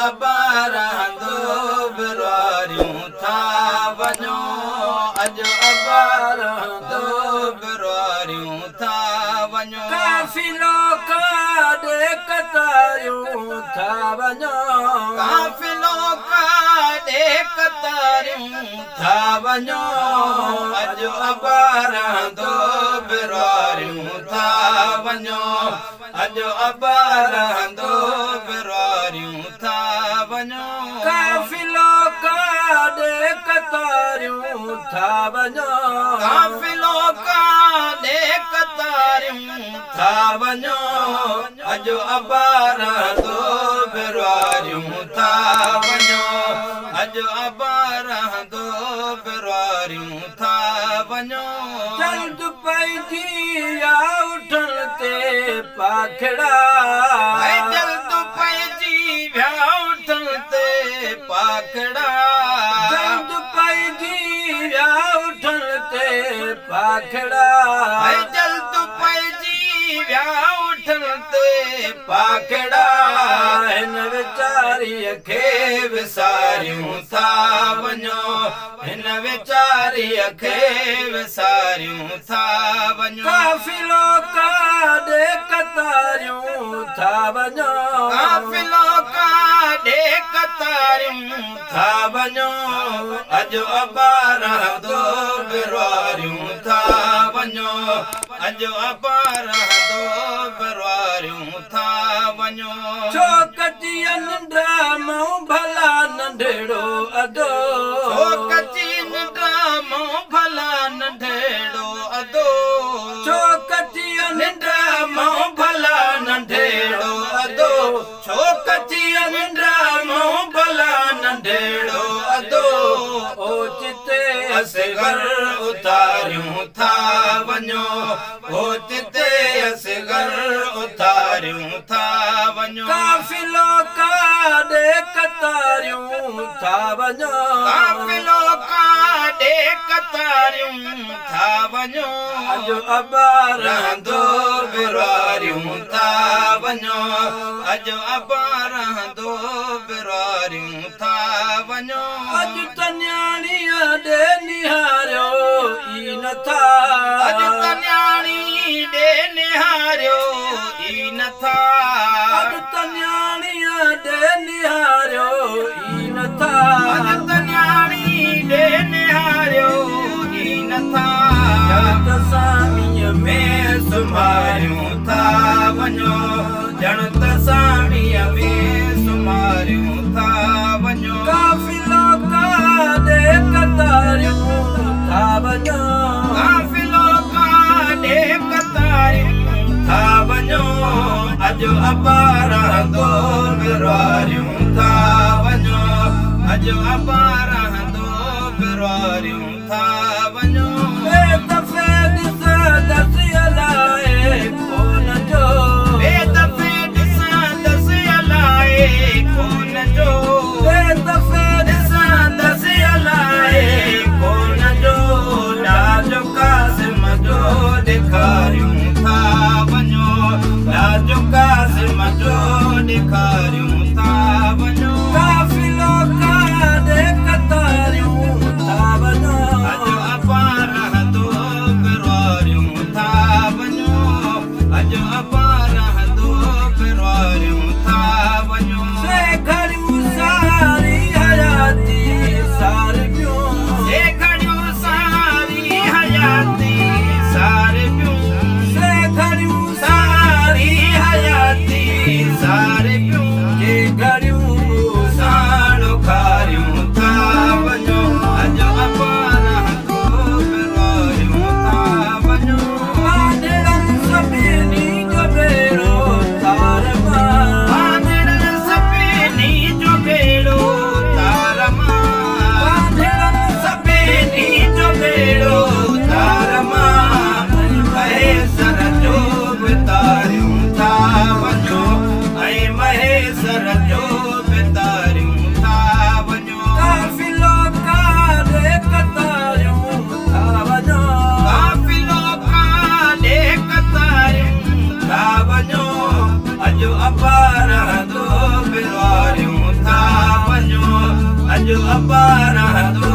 अबारहंदो बिरवारियूं था वञो अॼु अबारहंदो बिरवारियूं था वञो काफ़िलो काॾे कतारियूं था वञो काफ़िलो काॾे कतारियूं था वञो अॼु अबारहंदो बिरवारियूं था वञो अॼु अबारहंदो बिरवारियूं था वञो काफ़िलो काॾे कतारियूं था वञो काफ़िलो काॾे कतारियूं था वञो अॼु अबारहंदो बिरवारियूं था वञो अॼु अबारहंदो बिरवारियूं था वञो जल्द पइजी या उठण ते पाखड़ा जल्द पइजी विया उठण ते पाखड़ा जल्द पइजी या उठण ते पाखड़ा जल्द पइजी विया उठण ते पाखड़ा हिन वीचारीअ खे विसारियूं था वञो हिन वीचारीअ खे विसारियूं था वञो काफ़िलो काॾे कतारियूं था वञो काफ़िलो काॾे कतारियूं था वञो अॼु अबारहंदो बिरवारियूं था वञो अॼु अबारहंदो बिरवारियूं था वञो छो कची निंड मूं भला नंढड़ो अदो छो कची निंड मूं भला नंढड़ो अदो छो कची निंड मूं भला नंढड़ो अदो छो कची निंड मूं भला नंढड़ो अदो ओचिते असगर उतारियूं था वञो ओचिते असगर उतारियूं था वञो काफ़िलो काॾे कतारियूं था वञो काफ़िलो काॾे कतारियूं था वञो अॼु अबारहंदो रहंदो बिरवारियूं था वञो अॼु अबारहंदो बिरवारियूं था वञो अॼु त न्याणीअ ॾे निहारियो ई नथा अॼु त न्याणी ॾे निहारियो ई नथा अॼु त न्याणीअ ॾे निहारियो ई नथा अॼु त न्याणी ॾे निहारियो ई नथा त सामीअ में सुम्हारियूं था वञो ॼण त सामीअ में सुम्हारियूं था वञो काफ़िलो काॾे कतारियूं था वञो काफ़िलो काॾे कतारियूं था वञो अॼु अबारहंदो बिरवारियूं था वञो अॼु अबारहंदो बिरवारियूं था वञो ॿिए दफ़े ॾिसंदसि अलाए कोन जो ॿिए दफ़े ॾिसंदसि अलाए कोन जो ॿिए दफ़े ॾिसंदसि अलाए कोन जो लाजो कासिम जो ॾेखारियूं था वञो लाजो कासिम जो ॾेखारियूं था वञो काफ़िलो काॾे कतारियूं था वञो अॼु अबारहंदो बिरवारियूं था वञो अॼु अबारहंदो बिरवारियूं था वञो से घड़ियूं सारी हयाती सारियूं से घड़ियूं सारी हयाती सारियूं से घड़ियूं सारी हयाती सारियूं जे घड़ियूं साड़ो खारियूं था वञो अॼु अबारहंदो बिरवारियूं था वञो वांदड़नि सभिनी जो भेड़ो तार मां वांदड़नि सभिनी जो भेड़ो तार मां वांदड़नि सभिनी जो भेड़ो तार मां महेसर जो बितारियूं था वञो ऐं महेसर जो बितारियूं था वञो काफ़िलो काॾे कतारियूं था वञो काफ़िलो काॾे कतारियूं था वञो अॼु अबारहंदो बिरवारियूं था અપારા દો